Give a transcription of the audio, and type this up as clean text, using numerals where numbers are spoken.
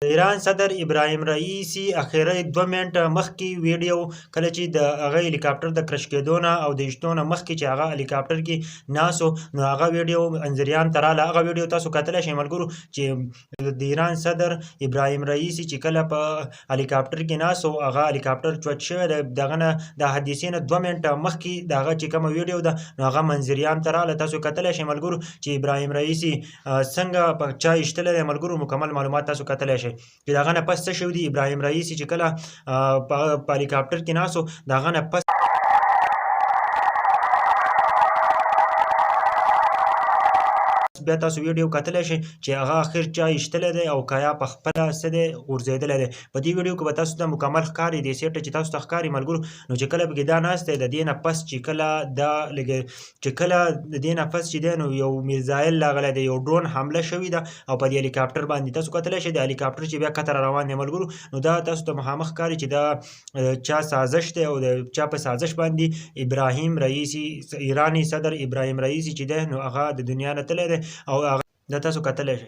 د ایران صدر ابراهیم رئیسي اخیری 2 منټه مخکې ویډیو کله چې د هغه هلیکاپټر د کرش کېدو نه او د ایستو نه مخکې چې هغه هلیکاپټر کې ناست و، نو هغه ویډیو انځریان ته راغله. هغه ویډیو تاسو کتلی شئ ملګرو چې د ایران صدر ابراهیم رئیسي چې کله په هلیکاپټر کې ناست و، هغه هلیکاپټر چوت شوی د دغه نه د حادثې نه 2 منټه مخکې د هغه چې کومه ویډیو ده نو هغه منځریان ته راغله. تاسو کتلی شئ ملګرو چې ابراهیم رئیسي څنګه په چا ایستلی دی ملګرو. مکمل معلومات تاسو کتلی شئ چې د هغه نه پس څه شوي دي. ابراهیم رئیسي چې کله په هلیکاپټر کې ناست و، د هغه نه پس بیا تاسو ویډیو کتلی شئ چې هغه اخر چا ایستلی دی او که یا په خپله څه دی غورځېدلی دی. په دې ویډیو کې به تاسو ته مکمل ښکاري دې سیټه چې تاسو ته ښکاري ملګرو. نو چې کله پکې دا ناست دی د دې نه پس چې کله دا چې کله د دې نه پس چې دی نو یو میزایل راغلی دی، یو ډرون حمله شوې ده او په دې هلیکاپټر باندې تاسو کتلی شئ د هلیکاپټر چې بیا کته را روان دی ملګرو. نو دا تاسو ته مخامخ ښکاري چې دا چا سازش دی او د چا په سازش باندې ابراهیم رئیسي ایراني صدر ابراهیم رئیسي چې دی نو هغه د دنیا نه تللی دی او هغه دا تاسو کتلی شئ.